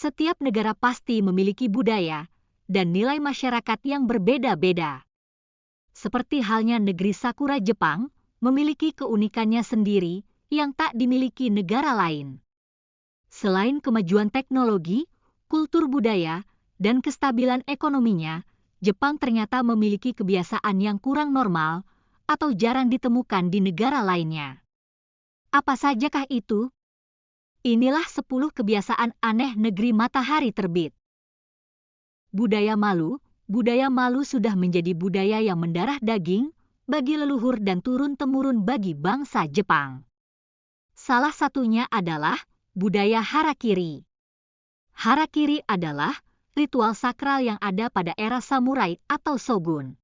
Setiap negara pasti memiliki budaya dan nilai masyarakat yang berbeda-beda. Seperti halnya negeri Sakura Jepang, memiliki keunikannya sendiri yang tak dimiliki negara lain. Selain kemajuan teknologi, kultur budaya, dan kestabilan ekonominya, Jepang ternyata memiliki kebiasaan yang kurang normal atau jarang ditemukan di negara lainnya. Apa sajakah itu? Inilah 10 kebiasaan aneh negeri matahari terbit. Budaya malu. Budaya malu sudah menjadi budaya yang mendarah daging bagi leluhur dan turun-temurun bagi bangsa Jepang. Salah satunya adalah budaya harakiri. Harakiri adalah ritual sakral yang ada pada era samurai atau shogun.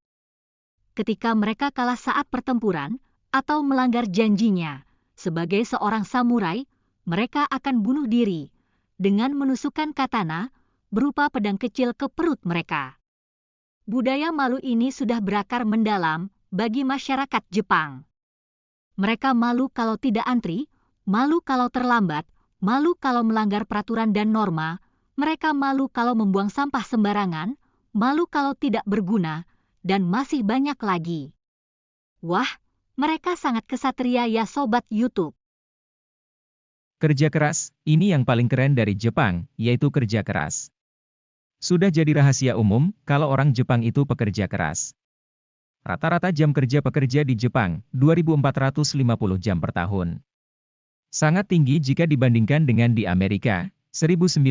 Ketika mereka kalah saat pertempuran atau melanggar janjinya, sebagai seorang samurai, mereka akan bunuh diri dengan menusukkan katana berupa pedang kecil ke perut mereka. Budaya malu ini sudah berakar mendalam bagi masyarakat Jepang. Mereka malu kalau tidak antri, malu kalau terlambat, malu kalau melanggar peraturan dan norma, mereka malu kalau membuang sampah sembarangan, malu kalau tidak berguna, dan masih banyak lagi. Wah, mereka sangat kesatria ya Sobat YouTube. Kerja keras, ini yang paling keren dari Jepang, yaitu kerja keras. Sudah jadi rahasia umum, kalau orang Jepang itu pekerja keras. Rata-rata jam kerja pekerja di Jepang, 2.450 jam per tahun. Sangat tinggi jika dibandingkan dengan di Amerika, 1.957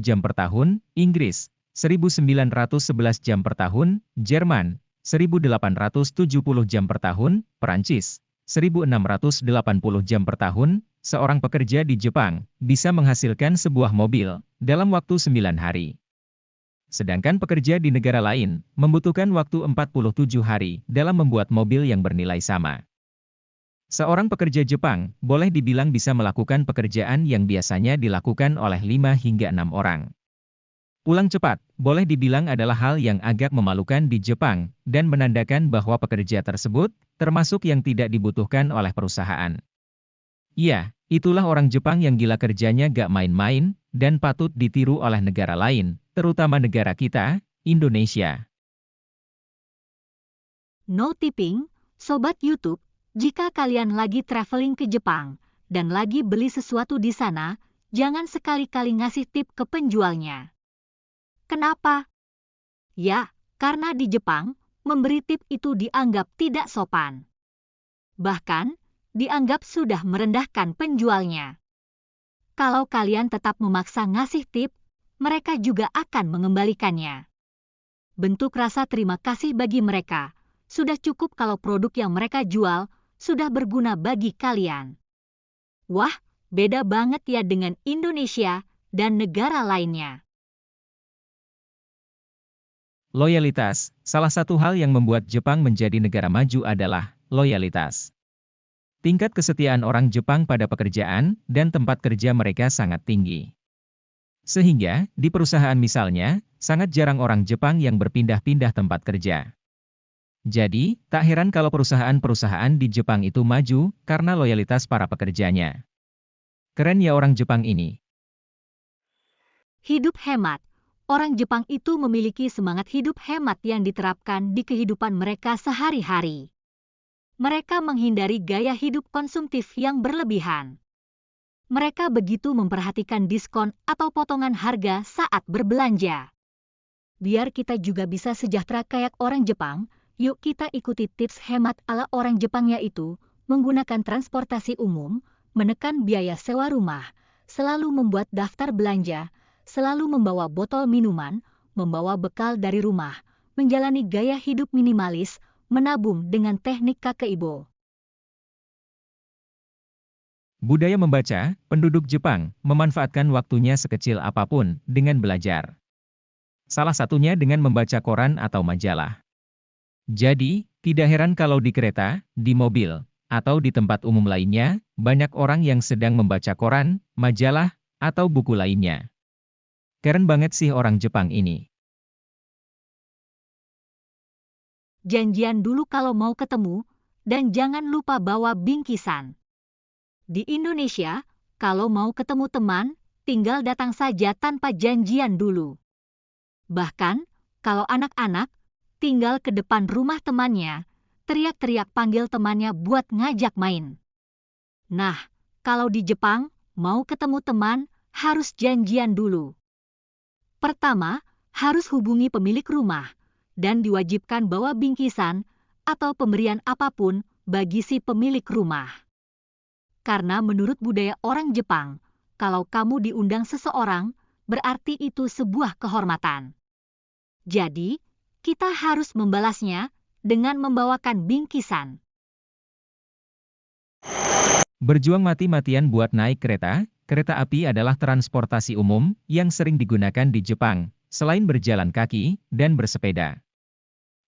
jam per tahun, Inggris, 1.911 jam per tahun, Jerman, 1.870 jam per tahun, Perancis, 1.680 jam per tahun. Seorang pekerja di Jepang bisa menghasilkan sebuah mobil dalam waktu 9 hari. Sedangkan pekerja di negara lain membutuhkan waktu 47 hari dalam membuat mobil yang bernilai sama. Seorang pekerja Jepang boleh dibilang bisa melakukan pekerjaan yang biasanya dilakukan oleh 5 hingga 6 orang. Pulang cepat boleh dibilang adalah hal yang agak memalukan di Jepang dan menandakan bahwa pekerja tersebut termasuk yang tidak dibutuhkan oleh perusahaan. Ya, itulah orang Jepang yang gila kerjanya gak main-main, dan patut ditiru oleh negara lain, terutama negara kita, Indonesia. No tipping, Sobat YouTube, jika kalian lagi traveling ke Jepang, dan lagi beli sesuatu di sana, jangan sekali-kali ngasih tip ke penjualnya. Kenapa? Ya, karena di Jepang, memberi tip itu dianggap tidak sopan. Bahkan, dianggap sudah merendahkan penjualnya. Kalau kalian tetap memaksa ngasih tip, mereka juga akan mengembalikannya. Bentuk rasa terima kasih bagi mereka, sudah cukup kalau produk yang mereka jual sudah berguna bagi kalian. Wah, beda banget ya dengan Indonesia dan negara lainnya. Loyalitas, salah satu hal yang membuat Jepang menjadi negara maju adalah loyalitas. Tingkat kesetiaan orang Jepang pada pekerjaan dan tempat kerja mereka sangat tinggi. Sehingga, di perusahaan misalnya, sangat jarang orang Jepang yang berpindah-pindah tempat kerja. Jadi, tak heran kalau perusahaan-perusahaan di Jepang itu maju karena loyalitas para pekerjanya. Keren ya orang Jepang ini. Hidup hemat. Orang Jepang itu memiliki semangat hidup hemat yang diterapkan di kehidupan mereka sehari-hari. Mereka menghindari gaya hidup konsumtif yang berlebihan. Mereka begitu memperhatikan diskon atau potongan harga saat berbelanja. Biar kita juga bisa sejahtera kayak orang Jepang, yuk kita ikuti tips hemat ala orang Jepang yaitu menggunakan transportasi umum, menekan biaya sewa rumah, selalu membuat daftar belanja, selalu membawa botol minuman, membawa bekal dari rumah, menjalani gaya hidup minimalis, menabung dengan teknik kakeibo. Budaya membaca, penduduk Jepang memanfaatkan waktunya sekecil apapun dengan belajar. Salah satunya dengan membaca koran atau majalah. Jadi, tidak heran kalau di kereta, di mobil, atau di tempat umum lainnya, banyak orang yang sedang membaca koran, majalah, atau buku lainnya. Keren banget sih orang Jepang ini. Janjian dulu kalau mau ketemu, dan jangan lupa bawa bingkisan. Di Indonesia, kalau mau ketemu teman, tinggal datang saja tanpa janjian dulu. Bahkan, kalau anak-anak, tinggal ke depan rumah temannya, teriak-teriak panggil temannya buat ngajak main. Nah, kalau di Jepang, mau ketemu teman, harus janjian dulu. Pertama, harus hubungi pemilik rumah, dan diwajibkan bawa bingkisan atau pemberian apapun bagi si pemilik rumah. Karena menurut budaya orang Jepang, kalau kamu diundang seseorang, berarti itu sebuah kehormatan. Jadi, kita harus membalasnya dengan membawakan bingkisan. Berjuang mati-matian buat naik kereta. Kereta api adalah transportasi umum yang sering digunakan di Jepang, selain berjalan kaki dan bersepeda.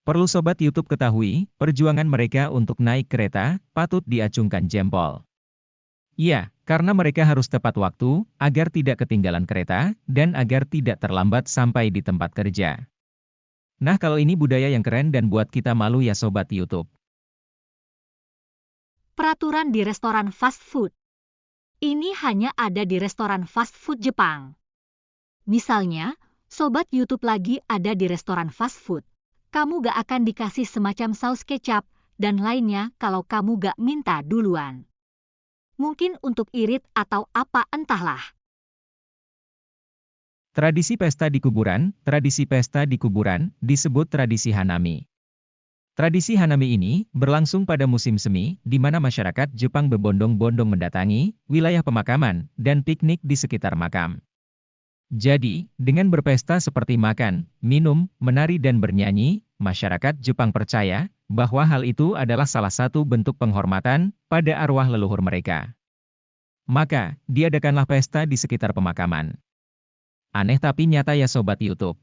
Perlu Sobat YouTube ketahui, perjuangan mereka untuk naik kereta patut diacungkan jempol. Ya, karena mereka harus tepat waktu, agar tidak ketinggalan kereta, dan agar tidak terlambat sampai di tempat kerja. Nah, kalau ini budaya yang keren dan buat kita malu ya Sobat YouTube. Peraturan di restoran fast food. Ini hanya ada di restoran fast food Jepang. Misalnya, Sobat YouTube lagi ada di restoran fast food. Kamu gak akan dikasih semacam saus kecap dan lainnya kalau kamu gak minta duluan. Mungkin untuk irit atau apa entahlah. Tradisi pesta di kuburan. Tradisi pesta di kuburan disebut tradisi Hanami. Tradisi Hanami ini berlangsung pada musim semi, di mana masyarakat Jepang berbondong-bondong mendatangi wilayah pemakaman dan piknik di sekitar makam. Jadi, dengan berpesta seperti makan, minum, menari dan bernyanyi, masyarakat Jepang percaya bahwa hal itu adalah salah satu bentuk penghormatan pada arwah leluhur mereka. Maka, diadakanlah pesta di sekitar pemakaman. Aneh tapi nyata ya Sobat YouTube.